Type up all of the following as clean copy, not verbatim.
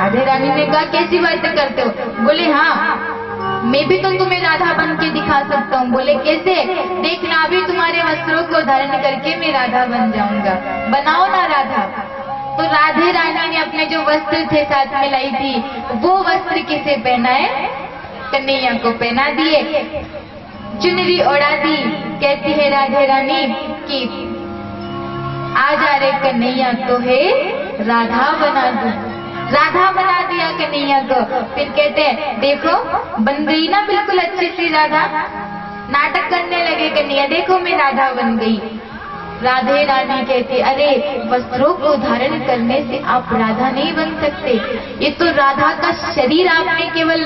राधे रानी ने कहा कैसी बातें करते हो? बोले हाँ, मैं भी तो तुम्हें राधा बन के दिखा सकता हूँ। बोले कैसे? देखना अभी तुम्हारे वस्त्रों को धारण करके मैं राधा बन जाऊंगा, बनाओ ना राधा। तो राधे रानी ने अपने जो वस्त्र थे साथ में लाई थी, वो वस्त्र किसे पहनाए? कन्हैया को पहना दिए, चुनरी ओढ़ा दी। कहती है राधे रानी कि आ जा रे कन्हैया तो है राधा बना दूं। राधा बना दिया कन्हैया को। फिर कहते हैं देखो बन गई ना बिल्कुल अच्छी सी राधा। नाटक करने लगे कन्हैया, देखो मैं राधा बन गई। राधे रानी कहती अरे वस्त्रों को धारण करने से आप राधा नहीं बन सकते, ये तो राधा का शरीर आपने केवल,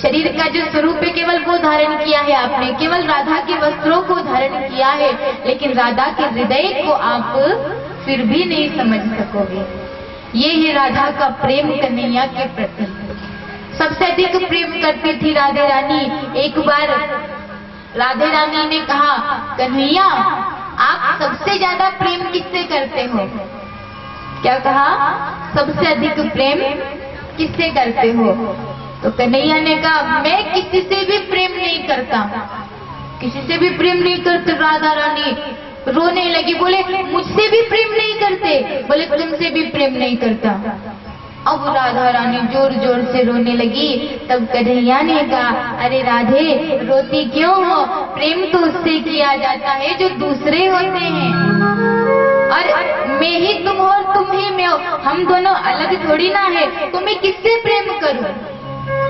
शरीर का जो स्वरूप है केवल वो धारण किया है आपने, केवल राधा के वस्त्रों को धारण किया है, लेकिन राधा के हृदय को आप फिर भी नहीं समझ सकोगे। ये है राधा का प्रेम कन्हैया के प्रति। सबसे अधिक प्रेम करती थी राधे रानी। एक बार राधे रानी ने कहा कन्हैया आप सबसे ज्यादा प्रेम किससे करते हो? क्या कहा? सबसे अधिक प्रेम किससे करते हो? तो कन्हैया ने कहा मैं किसी से भी प्रेम नहीं करता, किसी से भी प्रेम नहीं करते। राधा रानी रोने लगी, बोले मुझसे भी प्रेम नहीं करते? बोले तुमसे भी प्रेम नहीं करता। अब राधा रानी जोर जोर से रोने लगी। तब कन्हैया ने कहा अरे राधे रोती क्यों हो? प्रेम तो उससे किया जाता है जो दूसरे होते हैं, और मैं ही तुम हो और तुम ही मैं हो, हम दोनों अलग थोड़ी ना है। तो मैं किससे प्रेम करूं?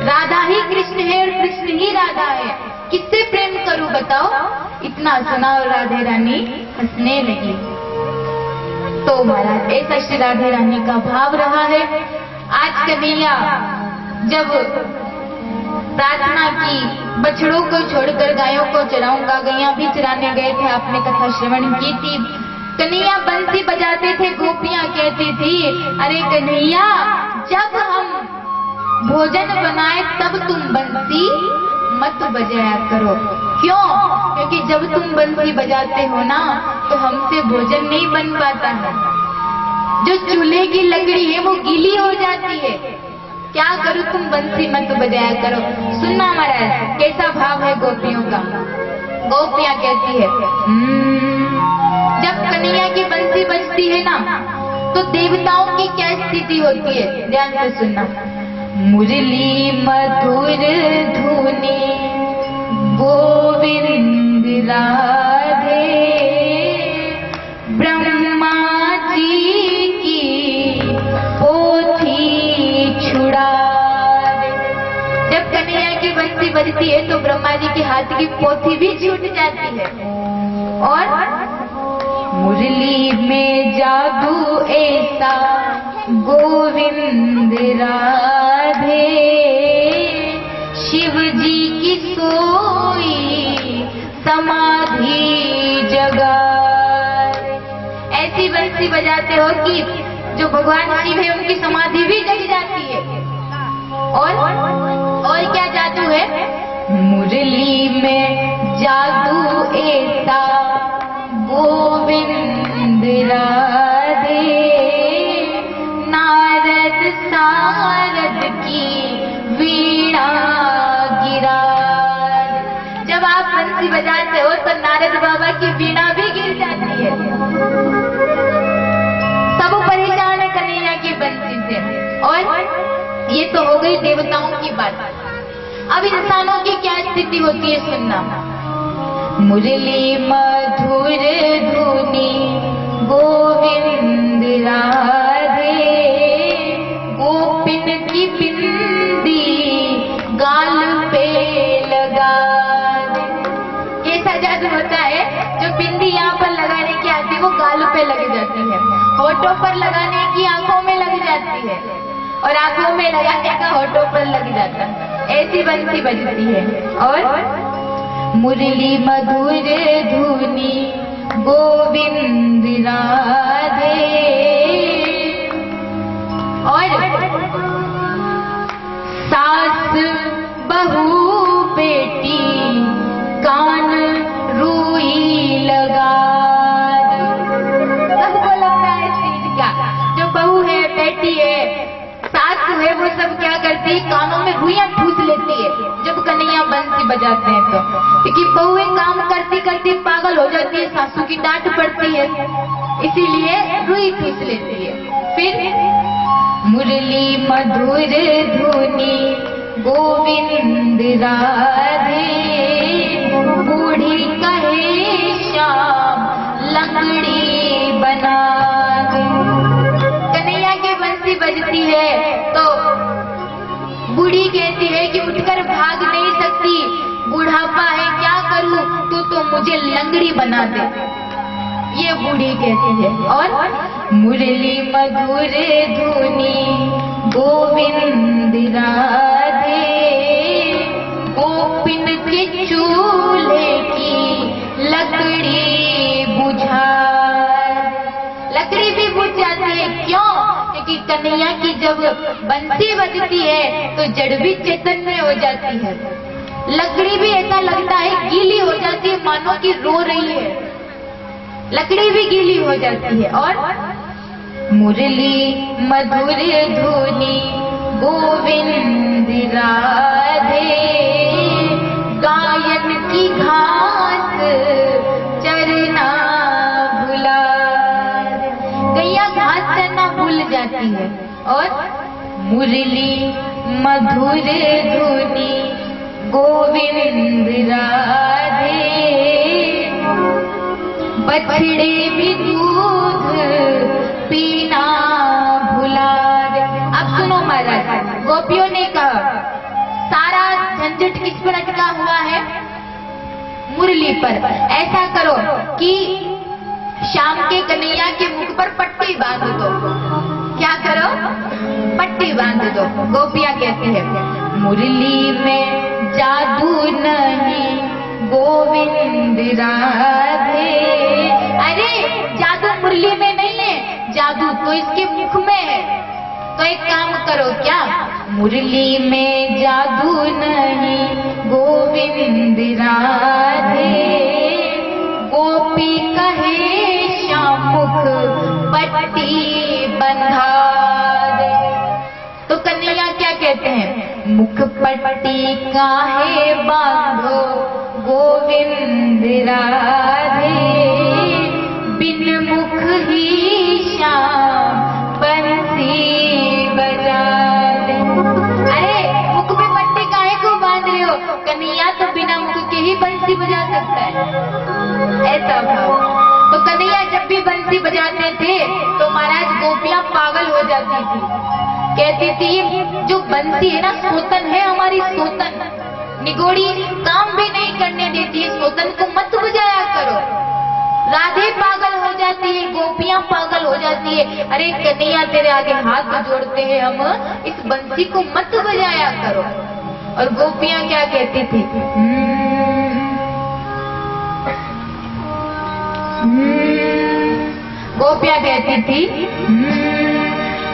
राधा ही कृष्ण है और कृष्ण ही राधा है, किससे प्रेम करूं बताओ? इतना सुना और राधे रानी हंसने लगी। तो महाराज ऐसा श्री राधे रानी का भाव रहा है। आज कन्हैया जब प्रार्थना की बछड़ों को छोड़कर गायों को चराऊंगा, गैया भी चराने गए थे, आपने कथा श्रवण की थी। कन्हैया बंसी बजाते थे, गोपियां कहती थी अरे कन्हैया जब हम भोजन बनाए तब तुम बंसी मत बजाया करो। क्यों? क्योंकि जब तुम बंसी बजाते हो ना तो हमसे भोजन नहीं बन पाता है, जो चूल्हे की लकड़ी है वो गीली हो जाती है। क्या करूं? तुम बंसी मत बजाया करो। सुनना महाराज कैसा भाव है गोपियों का। गोपियां कहती है जब कन्हैया की बंसी बजती है ना तो देवताओं की क्या स्थिति होती है? ध्यान से सुनना। मुरली मधुर धुनी गोविंद राधे, ब्रह्मा जी की पोथी छुड़ा। जब कन्हैया की बंसी बजती है तो ब्रह्मा जी के हाथ की पोथी भी छूट जाती है। और मुरली में जादू ऐसा गोविंद राधे, शिव जी की सोई समाधि जगा। ऐसी बंसी बजाते हो कि जो भगवान शिव है उनकी समाधि भी जग जाती है। और क्या जादू है? मुरली में जादू ऐसा गोविंद राधे, नारद सारद की वीणा गिरा। जब आप बंसी बजाते हो तो नारद बाबा की वीणा भी गिर जाती है। सब परेशान है कन्हैया की बंसी से। और ये तो हो गई देवताओं की बात। अब इंसानों की क्या स्थिति होती है सुनना। मुरली मधुर धुनी गोविंद राधे, गोपिन की बिंदी गाल पे लगा। कैसा जादू होता है? जो बिंदी यहाँ पर लगाने की आती है वो गाल पे लग जाती है, होठों पर लगाने की आंखों में लग जाती है, और आंखों में लगाने का होठों पर लग जाता है। ऐसी बंसी बजती है। और मुरली मधुर धुनी गोविंद राधे। और सास बहू बेटी कान रूई लगा। सबको लगता है इस चीज का, जो बहू है, बेटी है, सास है, सब क्या करती है, कानों में रुइयां ठूस लेती है जब कन्हैया बंसी बजाते हैं तो, क्योंकि बहुएं काम करती करती पागल हो जाती है, सासू की डांट पड़ती है, इसीलिए रुई ठूस लेती है। फिर मुरली मधुर धुनी गोविंद राधे, बूढ़ी कहे श्याम लंगड़ी बना दे। कन्हैया की बंसी बजती है तो बूढ़ी कहती है कि उठकर भाग नहीं सकती, बुढ़ापा है क्या करूं, तू तो मुझे लंगड़ी बना दे, ये बूढ़ी कहती है। और मुरली मधुर धुनी गोविंद राधे, गोपिन के चूल्हे की लकड़ी बुझा। लकड़ी भी बुझ जाती है, क्यों? क्योंकि कन्हैया की जब बंसी बजती है तो जड़ भी चैतन्य हो जाती है, लकड़ी भी ऐसा लगता है गीली हो जाती है, मानो कि रो रही है, लकड़ी भी गीली हो जाती है। और मुरली मधुर धुनी गोविंद राधे, गायन की घास चरना भुला। गैया घास चरना भूल जाती है। और मुरली मधुर धुनी गोविंद राधे, बछड़े भी दूध पीना भुला दे। अब सुनो महाराज, गोपियों ने कहा सारा झंझट किस पर अटका हुआ है, मुरली पर। ऐसा करो कि शाम के कन्हैया के मुख पर पट्टी बांध दो। क्या करो? पट्टी बांध दो। गोपियां कहती है मुरली में जादू नहीं गोविंद राधे। अरे जादू मुरली में नहीं है, जादू तो इसके मुख में है। तो एक काम करो, क्या? मुरली में जादू नहीं गोविंद राधे, गोपी कहे श्याम मुख पट्टी बंधा दे। तो कन्हैया क्या कहते हैं, मुख पट्टी काहे बांधो गोविंद राधे, बिन मुख ही श्याम बंसी बजा दे। अरे मुख पे पट्टी काहे को बांध रहे हो, कन्हैया तो बिना मुख के ही बंसी बजा सकता है, ऐसा भाव। तो कन्हैया जब भी बंसी बजाते थे तो महाराज गोपियां पागल हो जाती थी, कहती थी ये जो बंसी है ना सोतन है, हमारी सोतन निगोड़ी काम भी नहीं करने देती है, सोतन को मत बजाया करो। राधे पागल हो जाती है, गोपियां पागल हो जाती है, अरे कन्हैया तेरे आगे हाथ जोड़ते हैं हम, इस बंसी को मत बजाया करो। और गोपियां क्या कहती थी, गोपियां कहती थी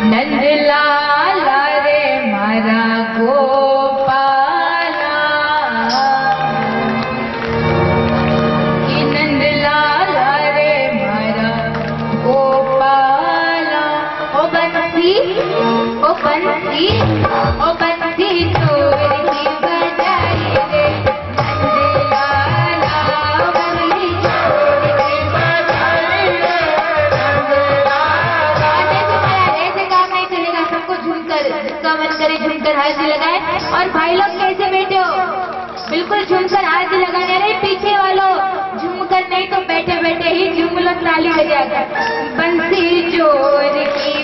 नंदलाल रे मारा गोपाला, कि नंदलाल रे मारा गोपाला। ओ बंसी ओ बंसी ओ बंसी चोर की बजाई रे, नंदलाला मुरली चोर की बजाई रे, नंदलाला। ऐसे काम नहीं चलेगा, सबको झुमकर, जिसका मन करे झुमकर हाथ लगाए। और भाई लोग कैसे बैठे हो, बिल्कुल झुमकर हाथ लगाने। अरे पीछे वालों झुमकर नहीं तो बैठे बैठे ही झूम लो, ताली बजाकर। बंसी चोर की